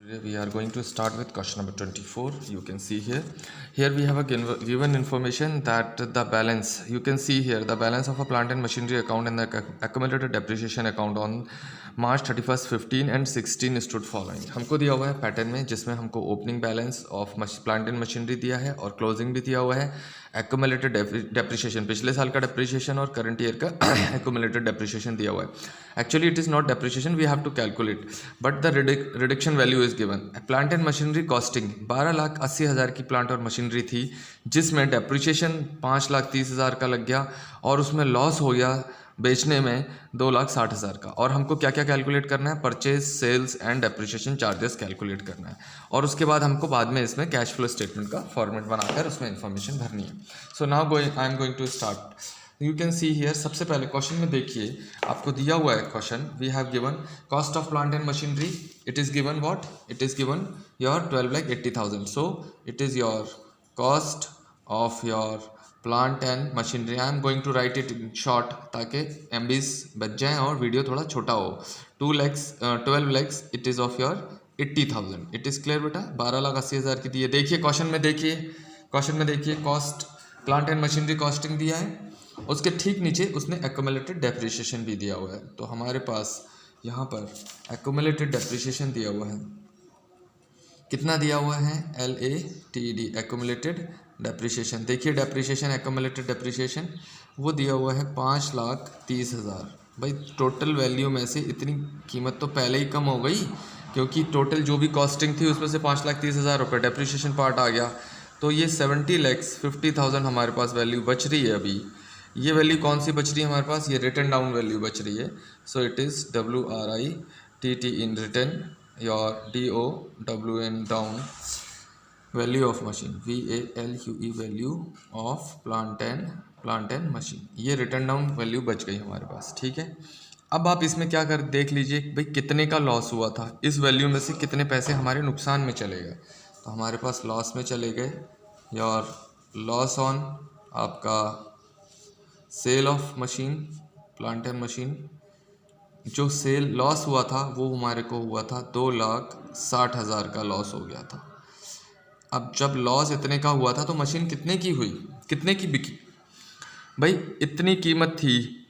We are going to start with question number 24. You can see here. Here we have a given information that the balance, you can see here, the balance of a plant and machinery account and the accumulated depreciation account on March 31st 15 and 16 stood following. हमको दिया हुआ है pattern में जिसमें हमको opening balance of plant and machinery दिया है और क्लोजिंग भी दिया हुआ है, एक्यूमुलेटेड डेप्रिसिएशन पिछले साल का डेप्रिसिएशन और करंट ईयर का एक्यूमुलेटेड डेप्रिसिएशन दिया हुआ है. Actually it is not depreciation, we have to calculate, but the reduction value is given. Plant and machinery costing 12,80,000 की प्लांट और मशीनरी थी जिसमें डेप्रिसिएशन 5,30,000 का लग गया और उसमें लॉस हो गया बेचने में 2,60,000 का. और हमको क्या क्या कैलकुलेट करना है, purchase, sales and depreciation charges calculate करना है और उसके बाद हमको बाद में इसमें कैश फ्लो स्टेटमेंट का फॉर्मेट बनाकर उसमें इन्फॉर्मेशन भरनी है. So now I am going to start. You can see here. सबसे पहले क्वेश्चन में देखिए, आपको दिया हुआ है question. We have given cost of plant and machinery. It is given what? It is given your 12,80,000. So it is your cost of your plant and machinery. I am going to write it in short ताकि MBs बच जाएँ और video थोड़ा छोटा हो. 12 lakhs it is of your 80,000. It is clear बेटा? 12,80,000 की दी है. देखिए क्वेश्चन में देखिए cost plant and machinery costing दिया है, उसके ठीक नीचे उसने एक्यूमुलेटेड डेप्रिसिएशन भी दिया हुआ है. तो हमारे पास यहाँ पर एक्यूमुलेटेड डेप्रिसिएशन दिया हुआ है. कितना दिया हुआ है? LATD accumulated depreciation. देखिए डेप्रिसिएशन, एक्यूमुलेटेड डेप्रिसिएशन वो दिया हुआ है 5,30,000. भाई टोटल वैल्यू में से इतनी कीमत तो पहले ही कम हो गई क्योंकि टोटल जो भी कॉस्टिंग थी उसमें से 5,30,000 रुपये डेप्रिसिएशन पार्ट आ गया. तो ये 70,50,000 हमारे पास वैल्यू बच रही है. अभी ये वैल्यू कौन सी बच रही है हमारे पास? ये रिटर्न डाउन वैल्यू बच रही है. सो it is WRITT in return your DOWN down value of machine, VALUE value of plant and machine. ये रिटर्न डाउन वैल्यू बच गई हमारे पास. ठीक है. अब आप इसमें क्या कर देख लीजिए भाई कितने का लॉस हुआ था, इस वैल्यू में से कितने पैसे हमारे नुकसान में चले गए. तो हमारे पास लॉस में चले गए योर लॉस ऑन आपका sale of machine, plant and machine. जो सेल लॉस हुआ था वो हमारे को हुआ था 2,60,000 का लॉस हो गया था. अब जब लॉस इतने का हुआ था तो मशीन कितने की हुई, कितने की बिकी? भाई इतनी कीमत थी,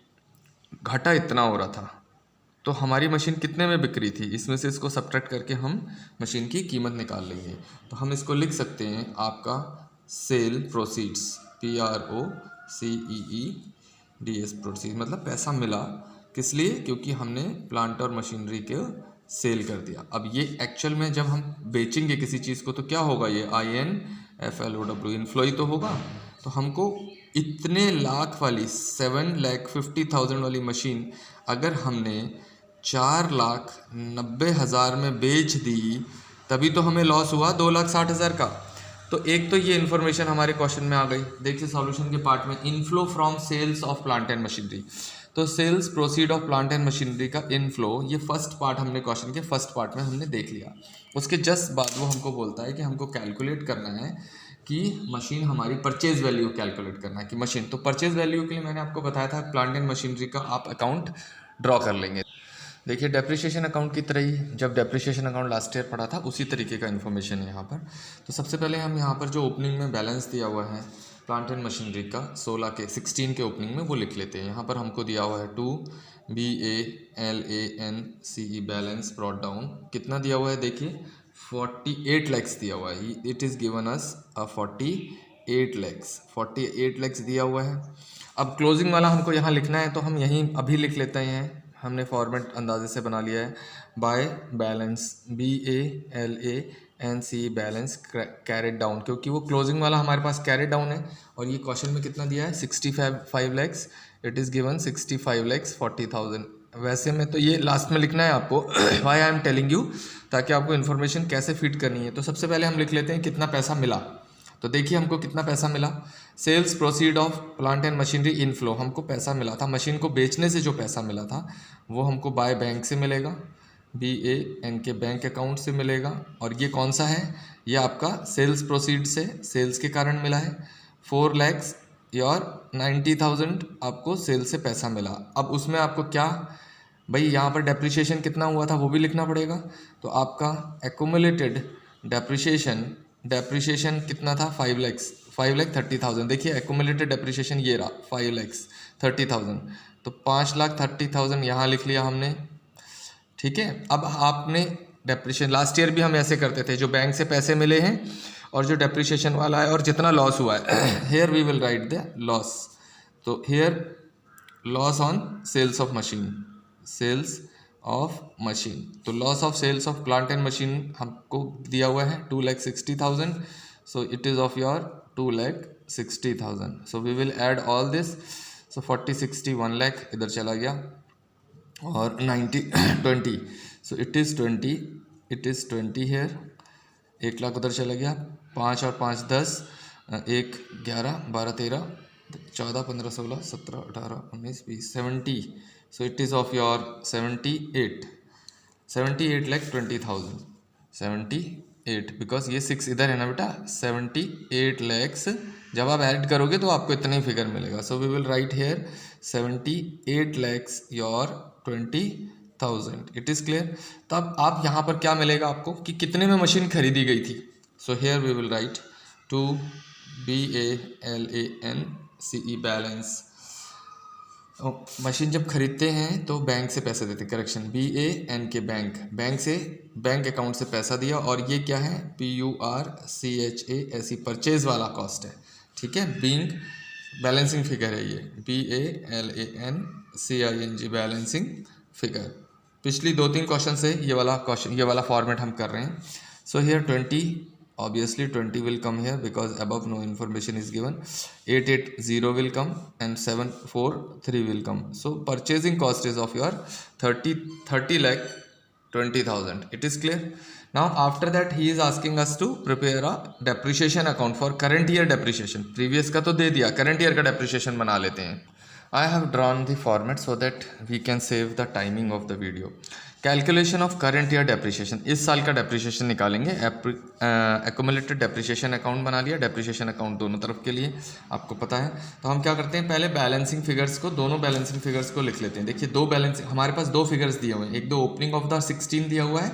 घाटा इतना हो रहा था, तो हमारी मशीन कितने में बिक रही थी? इसमें से इसको सब्ट्रैक्ट करके हम मशीन की कीमत निकाल लेंगे. तो हम इसको लिख सकते हैं आपका सेल प्रोसीड्स, PROCEEDS प्रोसीड, मतलब पैसा मिला. किस लिए? क्योंकि हमने प्लांट और मशीनरी के सेल कर दिया. अब ये एक्चुअल में जब हम बेचेंगे किसी चीज़ को तो क्या होगा? ये INFLOW इन्फ्लो ही तो होगा. तो हमको इतने लाख वाली 7,50,000 वाली मशीन अगर हमने 4,90,000 में बेच दी तभी तो हमें लॉस हुआ 2,60,000 का. तो एक तो ये इन्फॉर्मेशन हमारे क्वेश्चन में आ गई. देखिए सॉल्यूशन के पार्ट में, inflow from sales of plant and machinery. तो sales proceed of plant and machinery का इनफ्लो, ये फर्स्ट पार्ट हमने क्वेश्चन के फर्स्ट पार्ट में हमने देख लिया. उसके जस्ट बाद वो हमको बोलता है कि हमको कैलकुलेट करना है कि मशीन हमारी परचेज वैल्यू कैलकुलेट करना है कि मशीन. तो परचेज वैल्यू के लिए मैंने आपको बताया था प्लांट एंड मशीनरी का आप अकाउंट ड्रॉ कर लेंगे. देखिए डेप्रिसिएशन अकाउंट की तरह ही जब डेप्रिसिएशन अकाउंट लास्ट ईयर पढ़ा था उसी तरीके का इन्फॉर्मेशन है यहाँ पर. तो सबसे पहले हम यहाँ पर जो ओपनिंग में बैलेंस दिया हुआ है प्लांट एंड मशीनरी का 16 के ओपनिंग में वो लिख लेते हैं. यहाँ पर हमको दिया हुआ है 2BALANCE बैलेंस ब्रॉट डाउन. कितना दिया हुआ है? देखिए 48 lakhs दिया हुआ है. It is given us 48 lakhs दिया हुआ है. अब क्लोजिंग वाला हमको यहाँ लिखना है तो हम यहीं अभी लिख लेते हैं. हमने फॉर्मेट अंदाजे से बना लिया है. By balance, BALANCE balance carried down, क्योंकि वो क्लोजिंग वाला हमारे पास कैरेट डाउन है. और ये क्वेश्चन में कितना दिया है? 65 lakhs. It is given 65,40,000. वैसे में तो ये लास्ट में लिखना है आपको. Why I am telling you, ताकि आपको इन्फॉर्मेशन कैसे फिट करनी है. तो सबसे पहले हम लिख लेते हैं कितना पैसा मिला. तो देखिए हमको कितना पैसा मिला. Sales proceed of plant and machinery inflow, हमको पैसा मिला था मशीन को बेचने से जो पैसा मिला था वो हमको बाय बैंक से मिलेगा, BAN के बैंक अकाउंट से मिलेगा. और ये कौन सा है? ये आपका सेल्स प्रोसीड से, सेल्स के कारण मिला है. 4,90,000 आपको सेल से पैसा मिला. अब उसमें आपको क्या भाई यहाँ पर डेप्रिसिएशन कितना हुआ था वो भी लिखना पड़ेगा। तो आपका एक्यूमुलेटेड डेप्रिसिएशन कितना था 5,30,000। देखिए एक्यूमुलेटेड डेप्रिसिएशन ये रहा 5,30,000। तो 5,30,000 यहाँ लिख लिया हमने, ठीक है। अब आपने डेप्रिसिएशन लास्ट ईयर भी हम ऐसे करते थे, जो बैंक से पैसे मिले हैं और जो डेप्रिसिएशन वाला है और जितना लॉस हुआ है here we will write the loss. तो here loss on sales of machine. तो loss of sales of plant and machine हमको दिया हुआ है 2,60,000। So it is of your 2,60,000। So we will add all this. So 40, 60, 1 lakh इधर चला गया और 90, 20। So it is 20 here. 1 lakh उधर चला गया। 5 और 5 10, 1 11 12 13 14 15 16 17 18 19 20 70। सो it is of your 78,20,000। 78 because ये 6 इधर है ना बेटा। 78 लैक्स जब आप ऐड करोगे तो आपको इतना ही फिगर मिलेगा। So we will write here 78 lakhs your 20,000। It is clear. तब आप यहाँ पर क्या मिलेगा आपको कि कितने में मशीन खरीदी गई थी। So here we will write to BALANCE balance. Machine जब खरीदते हैं तो बैंक से पैसे देते, करेक्शन BAN के बैंक से बैंक अकाउंट से पैसा दिया। और ये क्या है PURCHA परचेज वाला कॉस्ट है, ठीक है। बीइंग बैलेंसिंग फिगर है ये BALANCING बैलेंसिंग फिगर। पिछली 2-3 क्वेश्चन से ये वाला फॉर्मेट हम कर रहे हैं। So here 20, obviously 20 will come here because above no information is given. 880 will come and 743 will come. So purchasing cost is of your 30 lakh 20,000. It is clear. Now after that he is asking us to prepare a depreciation account for current year depreciation. Previous का तो दे दिया, current year का depreciation बना लेते हैं। I have drawn the format so that we can save the timing of the video. Calculation of current year depreciation, इस साल का डेप्रिसिएशन निकालेंगे। एक्यूमुलेटेड डेप्रिसिएशन अकाउंट बना लिया, डेप्रिसिएशन अकाउंट दोनों तरफ के लिए आपको पता है। तो हम क्या करते हैं, पहले बैलेंसिंग फिगर्स को, दोनों बैलेंसिंग फिगर्स को लिख लेते हैं। देखिए हमारे पास 2 फिगर्स दिए हुए हैं, एक तो ओपनिंग ऑफ द 16 दिया हुआ है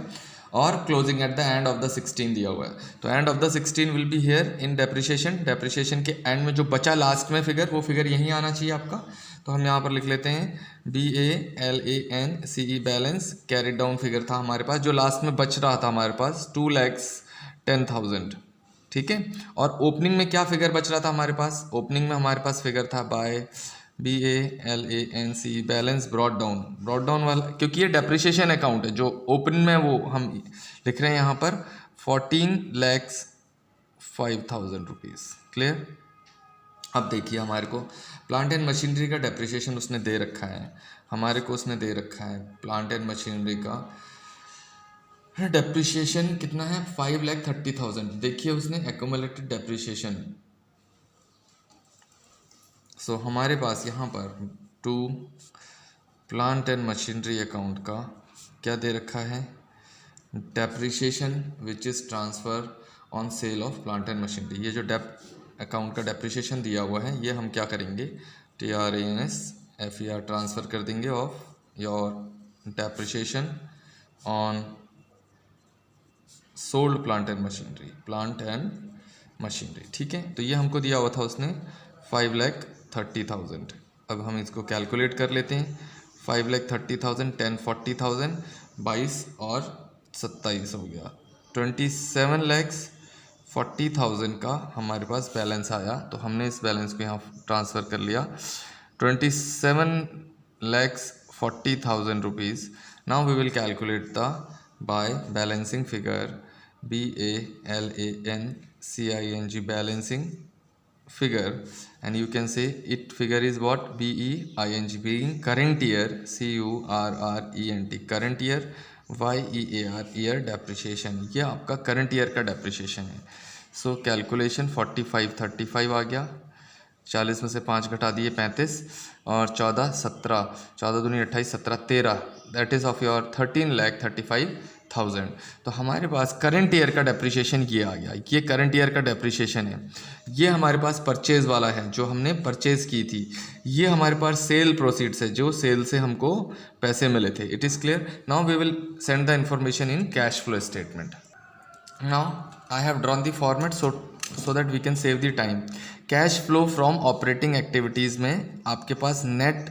और closing at the end of the 16 दिया हुआ है। तो end of the 16 will be here in depreciation के एंड में जो बचा लास्ट में फिगर, वो फिगर यहीं आना चाहिए आपका। तो हम यहाँ पर लिख लेते हैं BALANCE balance. Carried down figure था हमारे पास, जो लास्ट में बच रहा था हमारे पास 2,10,000, ठीक है। और ओपनिंग में क्या फिगर बच रहा था हमारे पास, ओपनिंग में हमारे पास फिगर था by BALANCE balance brought down वाला, क्योंकि ये डेप्रिसिएशन अकाउंट है। जो ओपनिंग में वो हम लिख रहे हैं यहाँ पर 14,05,000 रुपीज़। क्लियर। अब देखिए हमारे को प्लांट एंड मशीनरी का डेप्रिसिएशन उसने दे रखा है, हमारे को उसने दे रखा है प्लांट एंड मशीनरी का डेप्रिसिएशन कितना है 5,30,000। देखिए उसने एक्यूमुलेटेड डेप्रिसिएशन। सो हमारे पास यहाँ पर to plant and machinery account का क्या दे रखा है, depreciation which is transfer on sale of plant and machinery. ये जो अकाउंट का डेप्रिसिएशन दिया हुआ है, ये हम क्या करेंगे TRANSFER ट्रांसफ़र कर देंगे of your depreciation on sold plant and machinery, ठीक है। तो ये हमको दिया हुआ था उसने 5,30,000। अब हम इसको कैलकुलेट कर लेते हैं। 5,30,000 10 40,000 22 और 27 हो गया, 27,40,000 का हमारे पास बैलेंस आया। तो हमने इस बैलेंस को यहाँ ट्रांसफ़र कर लिया 27,40,000 rupees. Now we will calculate the by balancing figure BALANCING balancing figure, and you can say it figure is what BEING being current year CURRENT current year YEAR year depreciation। ये आपका current year का depreciation है। So calculation 45,35 आ गया, 40 में से 5 घटा दिए 35 और 14 17, 14 दूनी 28 17 13, दैट इज़ ऑफ योर 13,35,000 1000। तो हमारे पास करंट ईयर का डेप्रिसिएशन ये आ गया, ये करंट ईयर का डेप्रिसिएशन है। ये हमारे पास परचेज़ वाला है जो हमने परचेज़ की थी। ये हमारे पास सेल प्रोसीड्स है जो सेल से हमको पैसे मिले थे। It is clear. Now we will send the information in cash flow statement. Now I have drawn the format so that we can save the time. Cash flow from operating activities में आपके पास net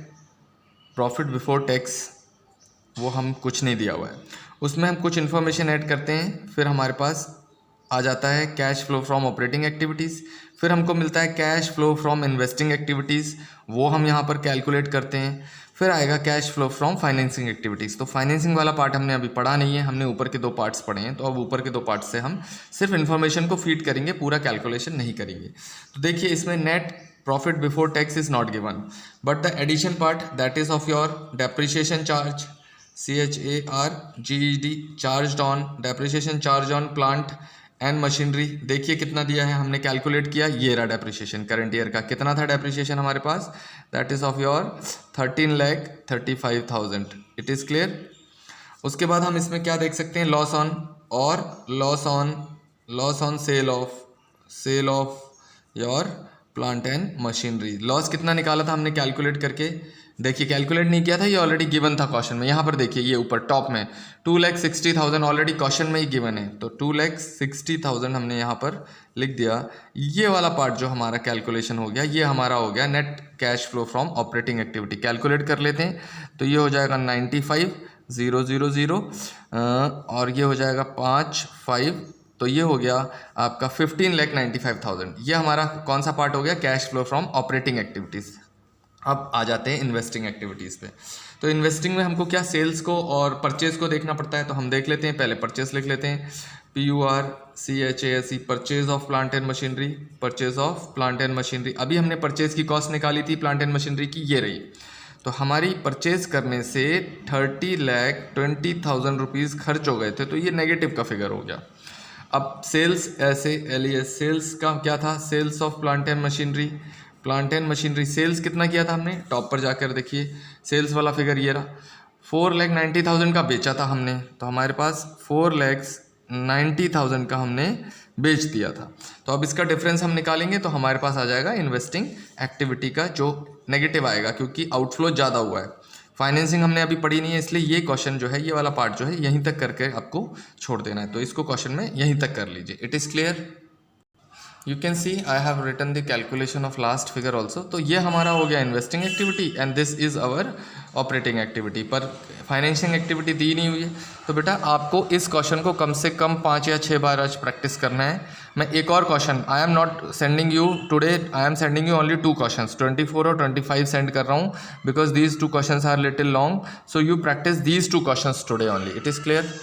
profit before tax वो हम कुछ नहीं दिया हुआ है, उसमें हम कुछ इन्फॉर्मेशन ऐड करते हैं, फिर हमारे पास आ जाता है cash flow from operating activities. फिर हमको मिलता है cash flow from investing activities, वो हम यहाँ पर कैलकुलेट करते हैं। फिर आएगा cash flow from financing activities. तो फाइनेंसिंग वाला पार्ट हमने अभी पढ़ा नहीं है, हमने ऊपर के 2 पार्ट्स पढ़े हैं, तो अब ऊपर के 2 पार्ट्स से हम सिर्फ इन्फॉर्मेशन को फीड करेंगे, पूरा कैलकुलेशन नहीं करेंगे। तो देखिए इसमें net profit before tax is not given, but the addition part that is of your depreciation charge CHARGED charge on depreciation charge on plant and machinery. देखिए कितना दिया है, हमने कैलकुलेट किया, ये रहा डेप्रिसिएशन करंट ईयर का। कितना था डेप्रिसिएशन हमारे पास, that is of your 13,35,000। It is clear. उसके बाद हम इसमें क्या देख सकते हैं, लॉस ऑन और loss on sale of your plant and machinery. Loss कितना निकाला था हमने कैलकुलेट करके, देखिए कैलकुलेट नहीं किया था, ये ऑलरेडी गिवन था क्वेश्चन में। यहाँ पर देखिए ये ऊपर टॉप में 2,60,000 ऑलरेडी क्वेश्चन में ही गिवन है, तो 2,60,000 हमने यहाँ पर लिख दिया। ये वाला पार्ट जो हमारा कैलकुलेशन हो गया, ये हमारा हो गया net cash flow from operating activity. Calculate कर लेते हैं, तो ये हो जाएगा 95,000 और ये हो जाएगा 5,5, तो ये हो गया आपका 15,95,000। ये हमारा कौन सा पार्ट हो गया, cash flow from operating activities. अब आ जाते हैं इन्वेस्टिंग एक्टिविटीज़ पे। तो इन्वेस्टिंग में हमको क्या सेल्स को और परचेज़ को देखना पड़ता है, तो हम देख लेते हैं। पहले परचेज़ लिख लेते हैं, PURCHASE purchase of plant and machinery, purchase of plant and machinery. अभी हमने परचेज़ की कॉस्ट निकाली थी प्लांट एंड मशीनरी की, ये रही। तो हमारी परचेज़ करने से 30,20,000 रुपीज़ खर्च हो गए थे, तो ये नेगेटिव का फिगर हो गया। अब सेल्स ऐसे LES सेल्स का क्या था, sales of plant and machinery. Plant and machinery sales कितना किया था हमने, टॉप पर जाकर देखिए सेल्स वाला फिगर ये रहा। 4,90,000 का बेचा था हमने, तो हमारे पास 4,90,000 का हमने बेच दिया था। तो अब इसका डिफरेंस हम निकालेंगे, तो हमारे पास आ जाएगा इन्वेस्टिंग एक्टिविटी का जो नेगेटिव आएगा, क्योंकि आउटफ्लो ज़्यादा हुआ है। फाइनेंसिंग हमने अभी पढ़ी नहीं है, इसलिए ये क्वेश्चन जो है, ये वाला पार्ट जो है यहीं तक करके आपको छोड़ देना है। तो इसको क्वेश्चन में यहीं तक कर लीजिए। It is clear. You can see I have written the calculation of last figure also. तो ये हमारा हो गया investing activity and this is our operating activity. पर फाइनेंशियल एक्टिविटी दी नहीं हुई है, तो बेटा आपको इस क्वेश्चन को कम से कम 5 या 6 बार आज प्रैक्टिस करना है। मैं एक और question, I am not sending you today, I am sending you only 2 questions, 24 और 25 सेंड कर रहा हूँ, because these 2 questions are little long, so you practice these 2 questions today only. It is clear.